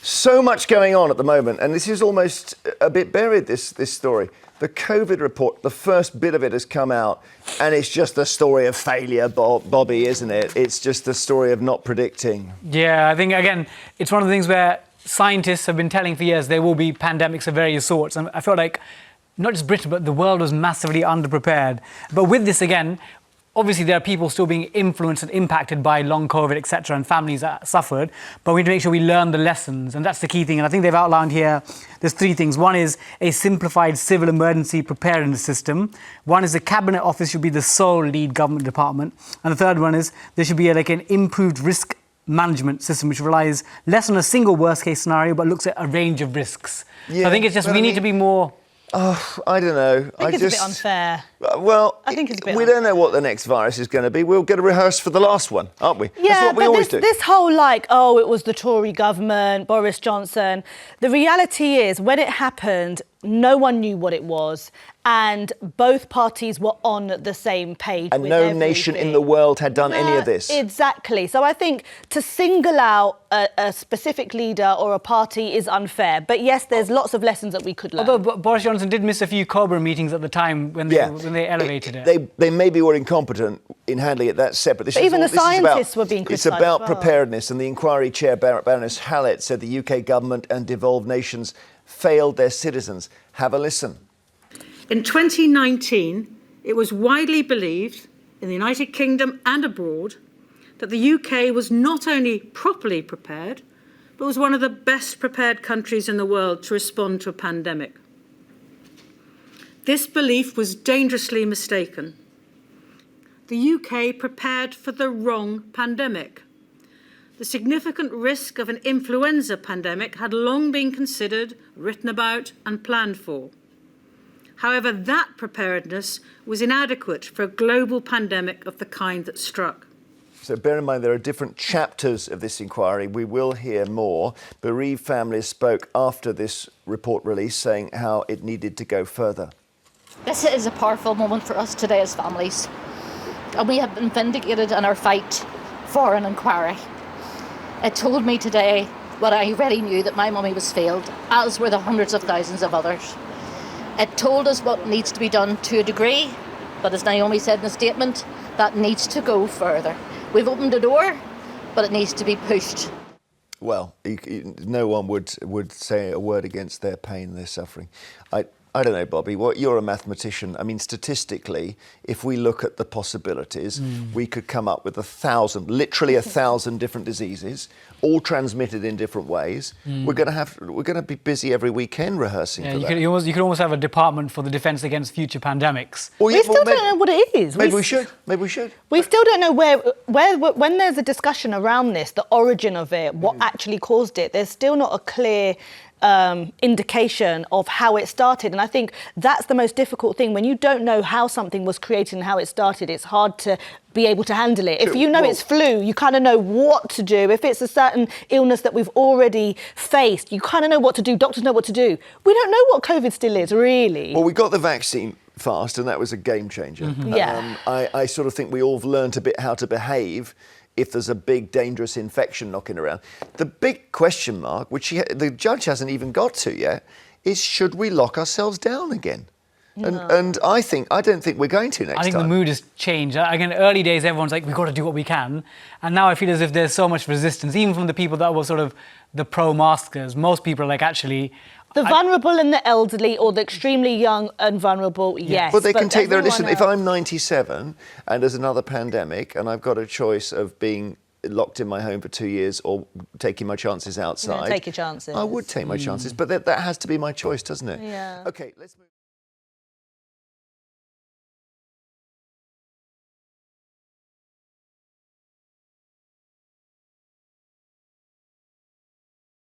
So much going on at the moment, and this is almost a bit buried, this story. The COVID report, the first bit of it has come out, and it's just the story of failure, Bobby, isn't it? It's just the story of not predicting. Yeah, I think, again, it's one of the things where scientists have been telling for years there will be pandemics of various sorts. And I feel like not just Britain, but the world was massively underprepared. But with this, again, obviously there are people still being influenced and impacted by long COVID, etc., and families that suffered. But we need to make sure we learn the lessons, and that's the key thing. And I think they've outlined here, there's three things. One is a simplified civil emergency preparedness system. One is the Cabinet Office should be the sole lead government department. And the third one is there should be an improved risk management system which relies less on a single worst case scenario but looks at a range of risks. Yeah, so I think it's just we need to be more... I don't know. I think it's a bit unfair. Well, I think it's a bit we don't know what the next virus is going to be. We'll get a rehearse for the last one, aren't we? Yeah, that's what we always do. This whole it was the Tory government, Boris Johnson. The reality is, when it happened, no one knew what it was, and both parties were on the same page. And no nation in the world had done any of this. Exactly. So I think to single out a specific leader or a party is unfair. But yes, there's lots of lessons that we could learn. Although Boris Johnson did miss a few COBRA meetings at the time when they elevated it. They maybe were incompetent in handling it. That's separate. But even the scientists were being criticised. It's about preparedness, and the inquiry chair, Baroness Hallett, said the UK government and devolved nations failed their citizens. Have a listen. In 2019, it was widely believed in the United Kingdom and abroad that the UK was not only properly prepared, but was one of the best prepared countries in the world to respond to a pandemic. This belief was dangerously mistaken. The UK prepared for the wrong pandemic. The significant risk of an influenza pandemic had long been considered, written about, and planned for. However, that preparedness was inadequate for a global pandemic of the kind that struck. So bear in mind there are different chapters of this inquiry. We will hear more. Bereaved families spoke after this report release, saying how it needed to go further. This is a powerful moment for us today as families, and we have been vindicated in our fight for an inquiry. It told me today what I already knew, that my mummy was failed, as were the hundreds of thousands of others. It told us what needs to be done to a degree, but as Naomi said in the statement, that needs to go further. We've opened a door, but it needs to be pushed. Well, no one would say a word against their pain, their suffering. I don't know, Bobby, you're a mathematician. I mean, statistically, if we look at the possibilities, we could come up with literally 1,000 different diseases, all transmitted in different ways. We're going to be busy every weekend rehearsing for that. You could almost have a department for the defence against future pandemics. We still don't know what it is. Maybe we should. Maybe we should. We still don't know where when there's a discussion around this, the origin of it, what actually caused it. There's still not a clear indication of how it started, and I think that's the most difficult thing. When you don't know how something was created and how it started, it's hard to be able to handle it. If you know it's flu, you kind of know what to do. If it's a certain illness that we've already faced, you kind of know what to do. Doctors know what to do. We don't know what COVID still is, really. Well, we got the vaccine fast, and that was a game changer. Yeah. I sort of think we all have learned a bit how to behave if there's a big, dangerous infection knocking around. The big question mark, which the judge hasn't even got to yet, is should we lock ourselves down again? No. And I don't think we're going to next time. I think the mood has changed. Again, early days, everyone's like, we've got to do what we can. And now I feel as if there's so much resistance, even from the people that were sort of the pro-maskers. Most people are like, actually... The vulnerable and the elderly, or the extremely young and vulnerable, yes. But they can take their... Listen, if I'm 97 and there's another pandemic and I've got a choice of being locked in my home for 2 years or taking my chances outside... Take your chances. I would take my chances, but that has to be my choice, doesn't it? Yeah. OK, let's move...